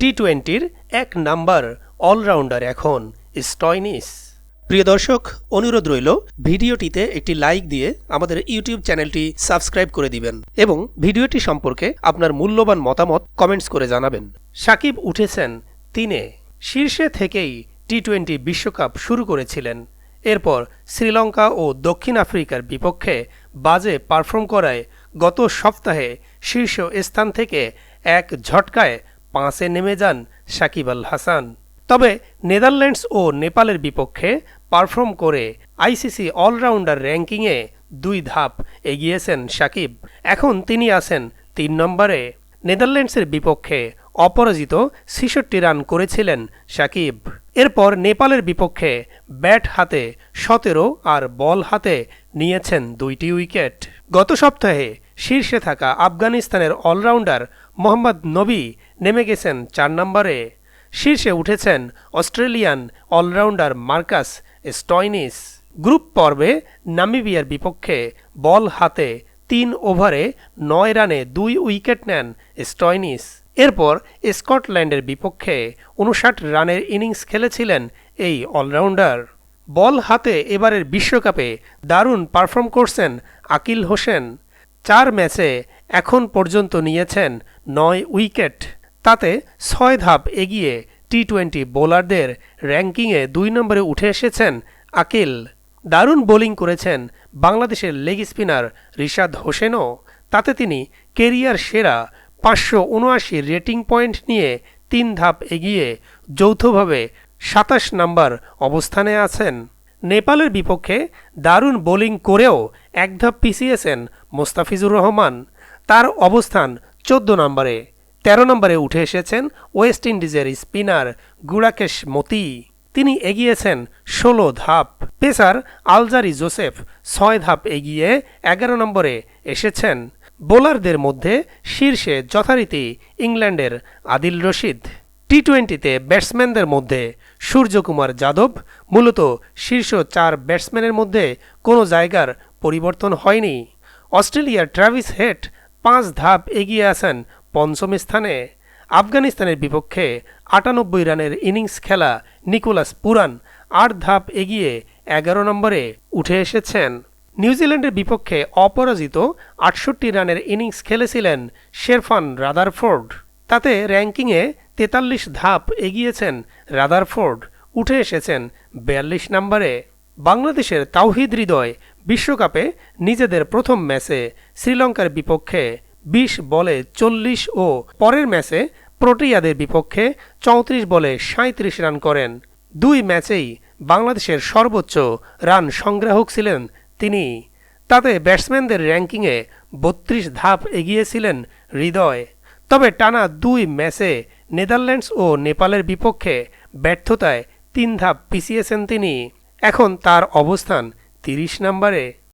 টি-20-র ১ number allrounder এখন Stoinis. প্রিয় দর্শক, অনুরোধ রইল ভিডিওটিতে একটি লাইক দিয়ে আমাদের ইউটিউব চ্যানেলটি সাবস্ক্রাইব করে দিবেন এবং ভিডিওটি সম্পর্কে আপনার মূল্যবান মতামত কমেন্টস করে জানাবেন। সাকিব উঠেছেন ৩-এ। শীর্ষে থেকেই টি-20 বিশ্বকাপ শুরু করেছিলেন। এরপর শ্রীলঙ্কা ও দক্ষিণ আফ্রিকার বিপক্ষে বাজে পারফর্ম করায় গত সপ্তাহে শীর্ষ স্থান থেকে এক ঝটকায় ৫-এ নেমে যান সাকিব আল হাসান। তবে নেদারল্যান্ডস ও নেপালের বিপক্ষে পারফর্ম করে আইসিসি অলরাউন্ডার র্যাঙ্কিংয়ে ২ ধাপ এগিয়েছেন সাকিব। এখন তিনি আছেন ৩ নম্বরে। নেদারল্যান্ডসের বিপক্ষে অপরাজিত ৬৬ রান করেছিলেন সাকিব। এরপর নেপালের বিপক্ষে ব্যাট হাতে ১৭ আর বল হাতে নিয়েছেন ২টি উইকেট। গত সপ্তাহে শীর্ষে থাকা আফগানিস্তানের অলরাউন্ডার মোহাম্মদ নবী নেমে গেছেন ৪ নম্বরে। শীর্ষে উঠেছেন Australian allrounder Marcus Stoinis. Group পর্বে নামিবিয়ার বিপক্ষে বল হাতে ৩ ওভারে ৯ রানে ২ উইকেট নেন স্টয়নিস। এরপর স্কটল্যান্ডের বিপক্ষে ৫৯ রানের ইনিংস খেলেছিলেন এই অলরাউন্ডার। বল হাতে এবারের বিশ্বকাপে দারুণ পারফর্ম করছেন আকিল হোসেন। ৪ ম্যাচে এখন পর্যন্ত নিয়েছেন ৯ উইকেট। তাতে ৬ ধাপ এগিয়ে টি-20 বোলারদের র্যাঙ্কিংয়ে ২ নম্বরে উঠে এসেছেন আকিল। দারুণ বোলিং করেছেন বাংলাদেশের লেগ স্পিনার রিশাদ হোসেনও। তাতে তিনি কেরিয়ার সেরা ৫৭৯ রেটিং পয়েন্ট নিয়ে ৩ ধাপ এগিয়ে যৌথভাবে ২৭ নম্বর অবস্থানে আছেন। নেপালের বিপক্ষে দারুণ বোলিং করেও ১ ধাপ পিছিয়েছেন মোস্তাফিজুর রহমান। তার অবস্থান ১৪ নম্বরে। ১৩ নম্বরে উঠে এসেছেন ওয়েস্ট ইন্ডিজের স্পিনার গুড়াকেশ মতি। তিনি এগিয়েছেন ১৬ ধাপ। পেসার আলজারি জোসেফ ৬ ধাপ এগিয়ে ১১ নম্বরে এসেছেন। বোলারদের মধ্যে শীর্ষে যথারীতি ইংল্যান্ডের আদিল রশিদ। টি-20তে ব্যাটসম্যানদের মধ্যে সূর্যকুমার যাদব মূলত শীর্ষ ৪ ব্যাটসম্যানের মধ্যে কোনো জায়গার পরিবর্তন হয়নি। অস্ট্রেলিয়ার ট্রাভিস হেড ৫ ধাপ এগিয়ে আছেন ৫ম স্থানে। আফগানিস্তানের বিপক্ষে ৯৮ রানের ইনিংস খেলা নিকোলাস পুরান ৮ ধাপ এগিয়ে ১১ নম্বরে উঠে এসেছেন। নিউজিল্যান্ডের বিপক্ষে অপরাজিত ৬৮ রানের ইনিংস খেলেছিলেন শেরফান রাদারফোর্ড। তাতে র্যাঙ্কিংয়ে ৪৩ ধাপ এগিয়েছেন রাদারফোর্ড, উঠে এসেছেন ৪২ নম্বরে। বাংলাদেশের তাওহিদ হৃদয় বিশ্বকাপে নিজেদের প্রথম ম্যাচে শ্রীলঙ্কার বিপক্ষে ২০ বলে ৪০ ও পরের ম্যাচে প্রোটিয়াদের বিপক্ষে ৩৪ বলে ৩৭ রান করেন। ২ ম্যাচেই বাংলাদেশের সর্বোচ্চ রান সংগ্রাহক ছিলেন তিনি। তাতে ব্যাটসম্যানদের র্যাঙ্কিংয়ে ৩২ ধাপ এগিয়েছিলেন হৃদয়। তবে টানা ২ ম্যাচে নেদারল্যান্ডস ও নেপালের বিপক্ষে ব্যর্থতায় ৩ ধাপ পিছিয়েছেন তিনি। এখন তার অবস্থান ৩০ নম্বরে।